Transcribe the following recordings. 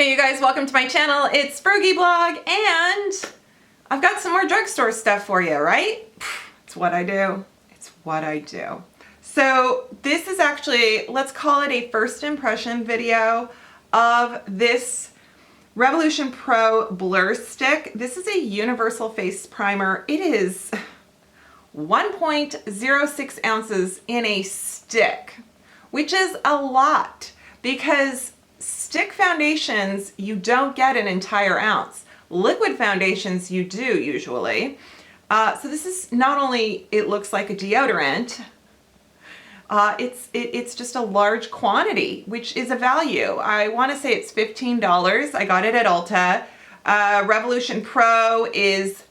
Hey you guys, welcome to my channel. It's Frugalistablog and I've got some more drugstore stuff for you, right? It's what I do. It's what I do. So this is actually, let's call it a first impression video of this Revolution Pro Blur Stick. This is a universal face primer. It is 1.06 ounces in a stick, which is a lot because stick foundations, you don't get an entire ounce. Liquid foundations, you do usually. So this is not only, it looks like a deodorant, it's just a large quantity, which is a value. I want to say it's $15. I got it at Ulta. Revolution Pro is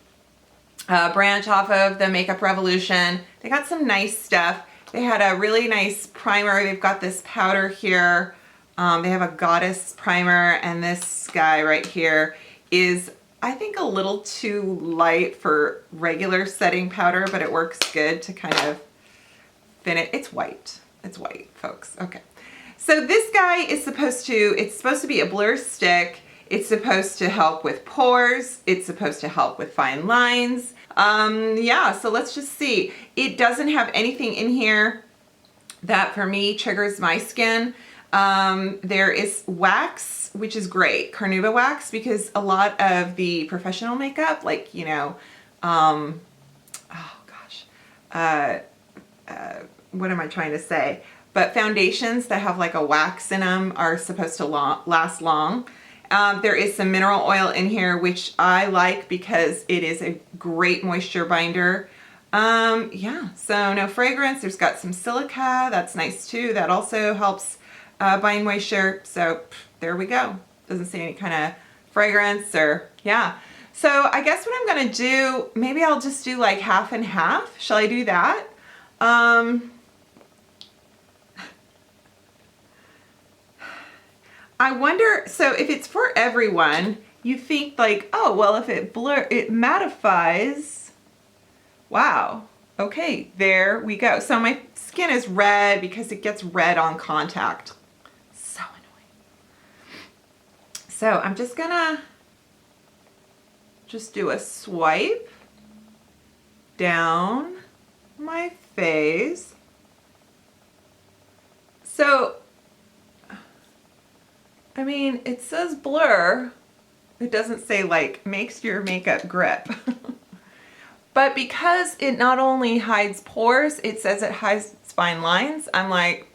a branch off of the Makeup Revolution. They got some nice stuff. They had a really nice primer. They've got this powder here. They have a Goddess primer, and this guy right here is, I think, a little too light for regular setting powder, but it works good to kind of thin it. It's white. It's white, folks. Okay. So this guy is supposed to, it's supposed to be a blur stick. It's supposed to help with pores. It's supposed to help with fine lines. Yeah, so let's just see. It doesn't have anything in here that for me triggers my skin. There is wax, which is great, Carnauba wax, because a lot of the professional makeup, like, you know, oh gosh, what am I trying to say? But foundations that have like a wax in them are supposed to last long. There is some mineral oil in here, which I like because it is a great moisture binder. Yeah, so no fragrance. There's got some silica. That's nice too. That also helps bind moisture. So there we go. Doesn't say any kind of fragrance or, yeah. So I guess what I'm going to do, maybe I'll just do like half and half. Shall I do that? I wonder, so if it's for everyone, you think like, oh, well, if it mattifies, wow. Okay, there we go. So my skin is red because it gets red on contact. So annoying. So I'm just gonna just do a swipe down my face. So, I mean, it says blur. It doesn't say like makes your makeup grip. But because it not only hides pores, it says it hides fine lines. I'm like,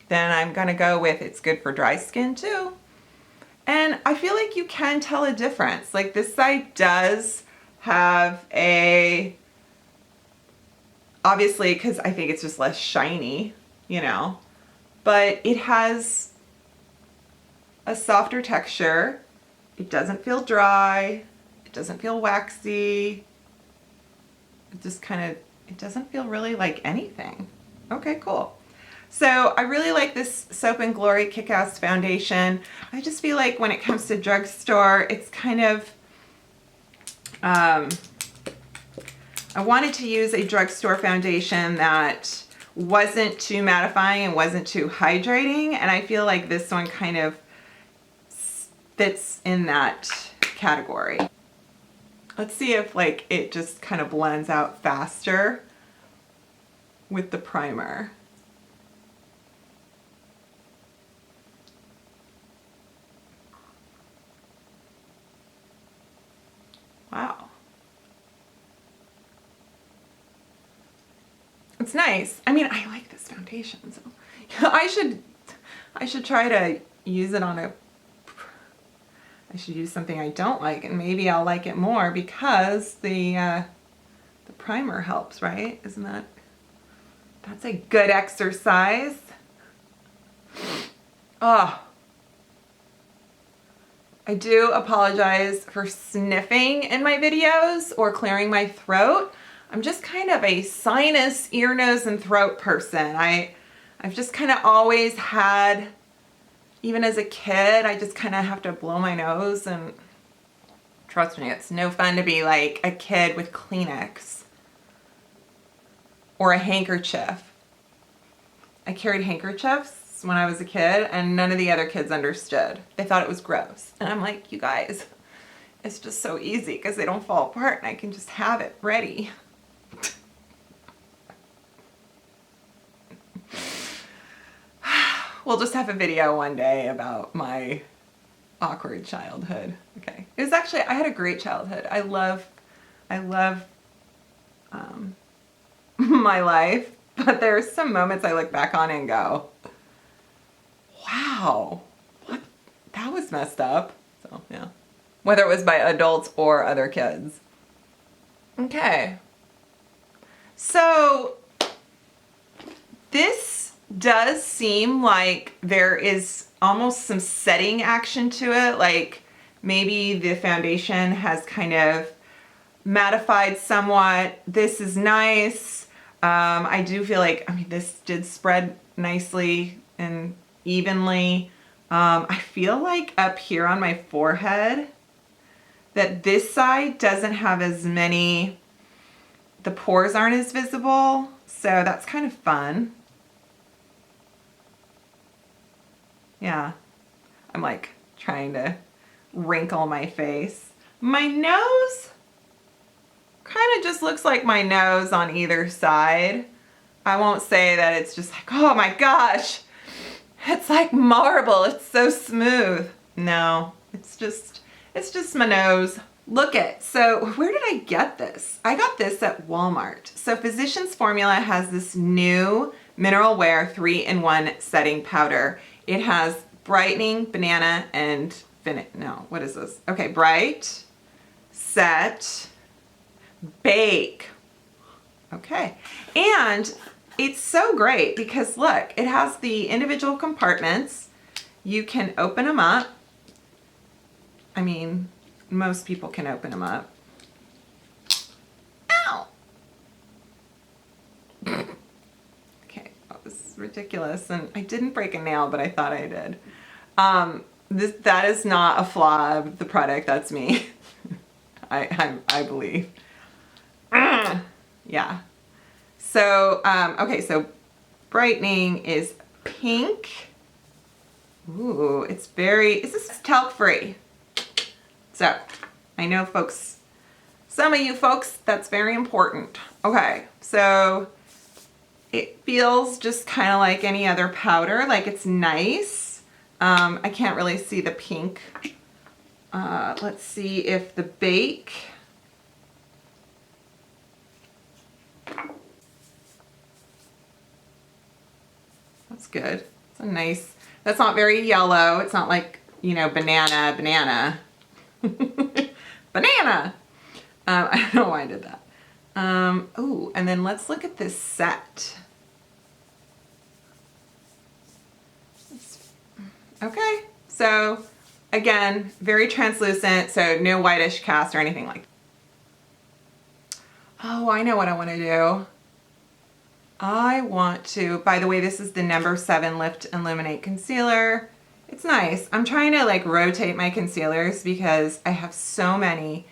then I'm gonna go with it's good for dry skin too. And I feel like you can tell a difference. Like this side does have a, obviously, because I think it's just less shiny, you know, but it has a softer texture. It doesn't feel dry. It doesn't feel waxy. It just kind of, it doesn't feel really like anything. Okay, cool. So I really like this Soap and Glory Kick-Ass foundation. I just feel like when it comes to drugstore, it's kind of, I wanted to use a drugstore foundation that wasn't too mattifying and wasn't too hydrating, and I feel like this one kind of fits in that category. Let's see if like it just kind of blends out faster with the primer. Wow. It's nice. I mean, I like this foundation, so I should try to use it on a, I should use something I don't like, and maybe I'll like it more because the primer helps, right? Isn't that, that's a good exercise. Oh, I do apologize for sniffing in my videos or clearing my throat. I'm just kind of a sinus, ear, nose, and throat person. I've just kind of always had, even as a kid, I just kind of have to blow my nose, and trust me, it's no fun to be like a kid with Kleenex or a handkerchief. I carried handkerchiefs once when I was a kid, and none of the other kids understood. They thought it was gross. And I'm like, you guys, it's just so easy because they don't fall apart and I can just have it ready. We'll just have a video one day about my awkward childhood. Okay. It was actually, I had a great childhood. I love my life, but there's some moments I look back on and go, wow, what? That was messed up. So, yeah. Whether it was by adults or other kids. Okay. So, this does seem like there is almost some setting action to it. Like maybe the foundation has kind of mattified somewhat. This is nice. I do feel like, I mean, this did spread nicely and evenly. I feel like up here on my forehead that this side doesn't have as many, the pores aren't as visible. So that's kind of fun. Yeah, I'm like trying to wrinkle my face. My nose kind of just looks like my nose on either side. I won't say that it's just like, oh my gosh, it's like marble, it's so smooth. No, it's just my nose. Look it. So where did I get this? I got this at Walmart. So Physicians Formula has this new Mineral Wear 3-in-1 setting powder. It has brightening, banana, and what is this? Okay, bright, set, bake. Okay, and it's so great because look, it has the individual compartments. You can open them up. I mean, most people can open them up. Ow! Okay, that was ridiculous, and I didn't break a nail, but I thought I did. That is not a flaw of the product. That's me. I believe. Yeah. So okay, so brightening is pink. Ooh, it's very. Is this talc free? So I know folks. Some of you folks, that's very important. Okay, so it feels just kind of like any other powder, like it's nice. I can't really see the pink. Let's see if the bake. That's good. It's a nice, that's not very yellow. It's not like, you know, banana. Banana. I don't know why I did that. Ooh, and then let's look at this set. Okay, so again, very translucent, so no whitish cast or anything like that. Oh, I know what I want to do. I want to, by the way, this is the number 7 Lift Illuminate Concealer. It's nice. I'm trying to like rotate my concealers because I have so many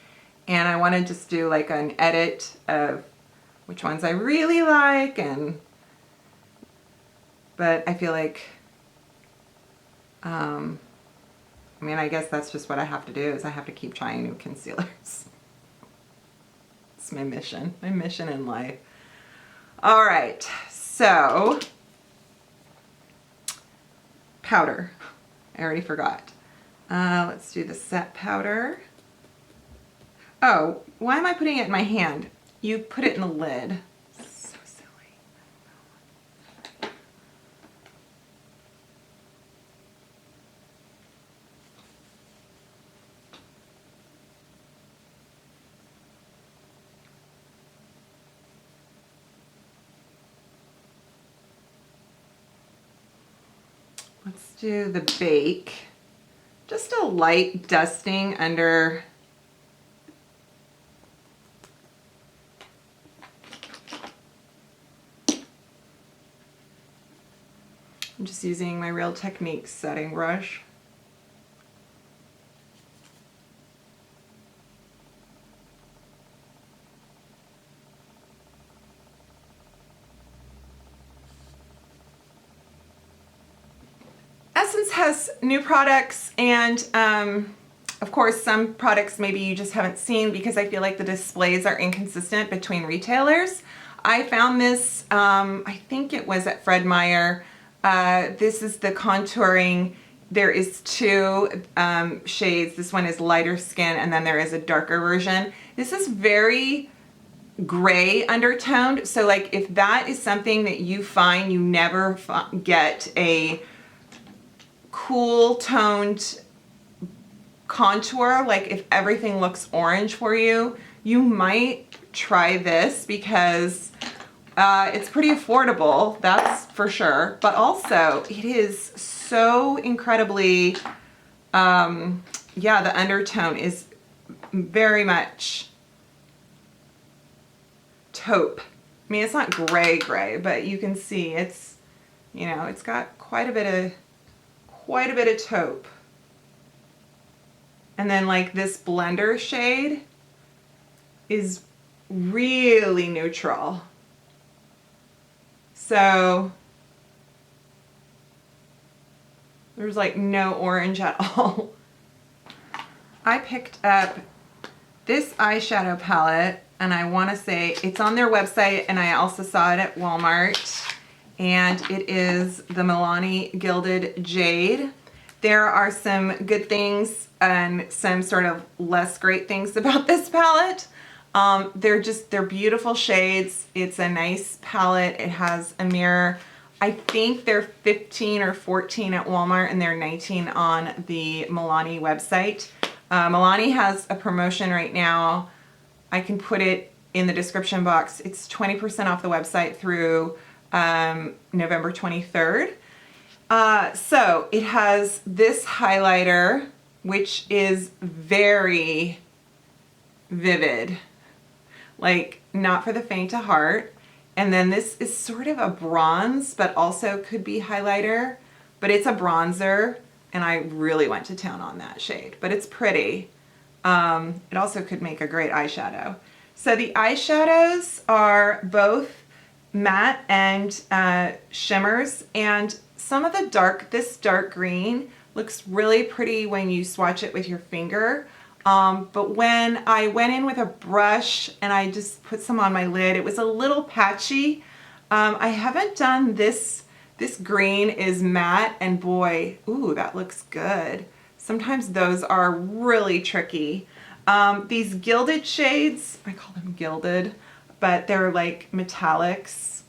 and I want to just do like an edit of which ones I really like, but I feel like, I mean, I guess that's just what I have to do is I have to keep trying new concealers. It's my mission in life. All right, so powder. I already forgot. Let's do the set powder. Oh, why am I putting it in my hand? You put it in the lid. So silly. Let's do the bake. Just a light dusting under. I'm just using my Real Techniques setting brush. Madison's has new products, and of course some products maybe you just haven't seen because I feel like the displays are inconsistent between retailers. I found this, I think it was at Fred Meyer. This is the contouring. There is two shades. This one is lighter skin, and then there is a darker version. This is very gray undertoned. So like if that is something that you find you never get a cool toned contour, like if everything looks orange for you, you might try this because it's pretty affordable, that's for sure. But also it is so incredibly, yeah, the undertone is very much taupe. I mean, it's not gray, but you can see it's, you know, it's got quite a bit of taupe. And then like this blender shade is really neutral. So there's like no orange at all. I picked up this eyeshadow palette, and I want to say it's on their website, and I also saw it at Walmart, and it is the Milani Gilded Jade. There are some good things and some sort of less great things about this palette. They're beautiful shades. It's a nice palette. It has a mirror. I think they're 15 or 14 at Walmart, and they're 19 on the Milani website. Milani has a promotion right now. I can put it in the description box. It's 20% off the website through November 23rd. So it has this highlighter, which is very vivid, like not for the faint of heart. And then this is sort of a bronze, but also could be highlighter, but it's a bronzer, and I really went to town on that shade, but it's pretty. It also could make a great eyeshadow. So the eyeshadows are both matte and shimmers, and some of the this dark green looks really pretty when you swatch it with your finger. But when I went in with a brush and I just put some on my lid, it was a little patchy. I haven't done this. This green is matte, and boy, ooh, that looks good. Sometimes those are really tricky. These gilded shades, I call them gilded, but they're like metallics,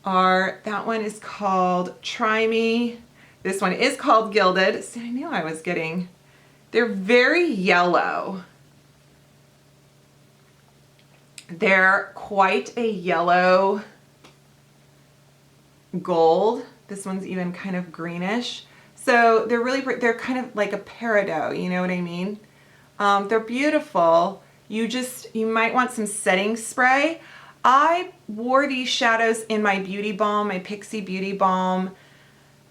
that one is called Try Me. This one is called Gilded. See, I knew I was getting, they're very yellow. They're quite a yellow gold. This one's even kind of greenish. So they're really, they're kind of like a peridot, you know what I mean? They're beautiful. You might want some setting spray. I wore these shadows in my Beauty Balm, my Pixie Beauty Balm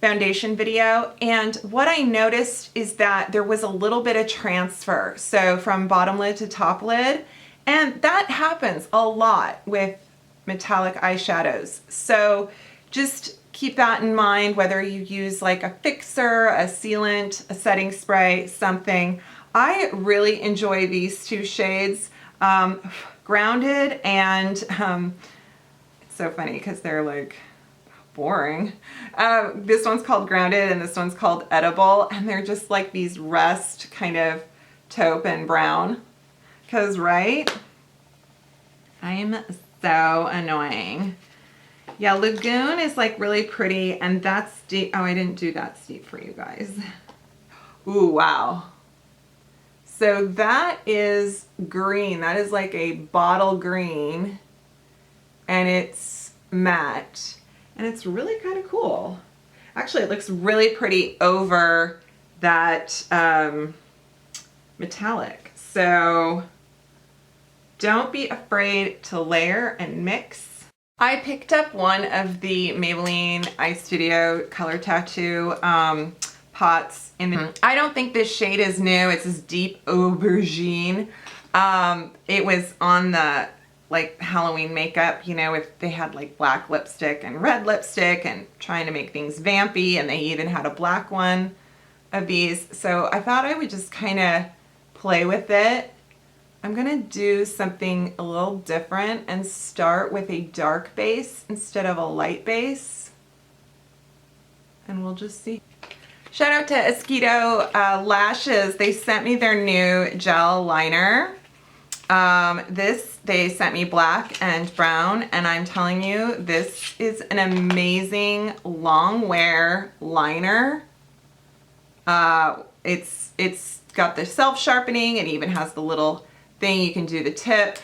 foundation video, and what I noticed is that there was a little bit of transfer, so from bottom lid to top lid, and that happens a lot with metallic eyeshadows. So just keep that in mind, whether you use like a fixer, a sealant, a setting spray, something. I really enjoy these two shades, Grounded and it's so funny because they're like boring. This one's called Grounded and this one's called Edible, and they're just like these rust kind of taupe and brown. Because, right? I'm so annoying. Yeah, Lagoon is like really pretty, and that's deep. Oh, I didn't do that steep for you guys. Ooh, wow. So that is green. That is like a bottle green, and it's matte, and it's really kind of cool. Actually, it looks really pretty over that metallic. So don't be afraid to layer and mix. I picked up one of the Maybelline Eye Studio Color Tattoo pots. I don't think this shade is new. It's this deep aubergine. It was on the like Halloween makeup, you know, if they had like black lipstick and red lipstick and trying to make things vampy, and they even had a black one of these. So I thought I would just kind of play with it. I'm gonna do something a little different and start with a dark base instead of a light base. And we'll just see. Shout out to Esqido Lashes. They sent me their new gel liner. They sent me black and brown, and I'm telling you, this is an amazing long wear liner. It's got the self-sharpening. It even has the little thing you can do the tip.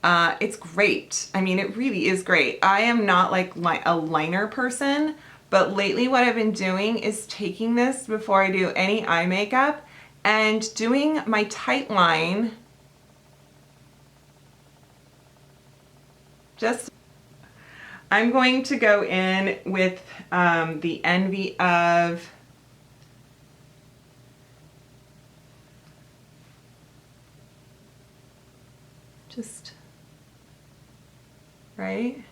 It's great. I mean, it really is great. I am not like a liner person, but lately what I've been doing is taking this before I do any eye makeup and doing my tight line. I'm going to go in with the Envy of right?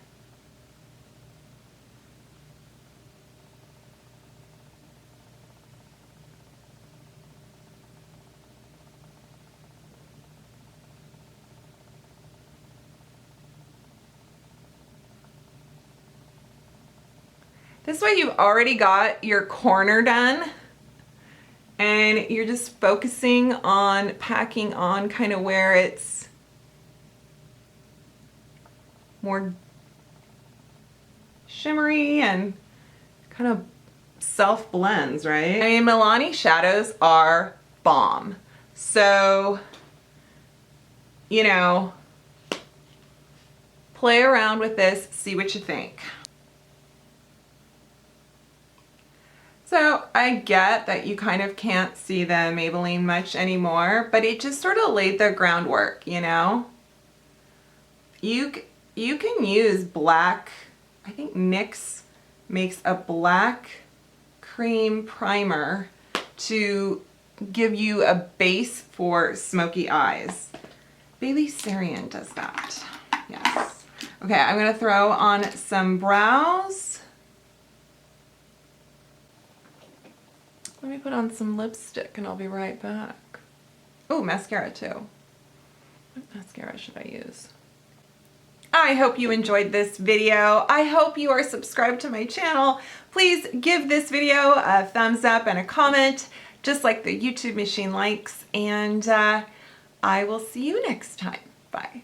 This way you've already got your corner done, and you're just focusing on packing on kind of where it's more shimmery and kind of self blends, right? I mean, Milani shadows are bomb. So, you know, play around with this, see what you think. So I get that you kind of can't see the Maybelline much anymore, but it just sort of laid the groundwork, you know? You can use black, I think NYX makes a black cream primer to give you a base for smoky eyes. Bailey Sarian does that, yes. Okay, I'm gonna throw on some brows. Let me put on some lipstick and I'll be right back. Oh, mascara too. What mascara should I use? I hope you enjoyed this video. I hope you are subscribed to my channel. Please give this video a thumbs up and a comment, just like the YouTube machine likes, and I will see you next time. Bye.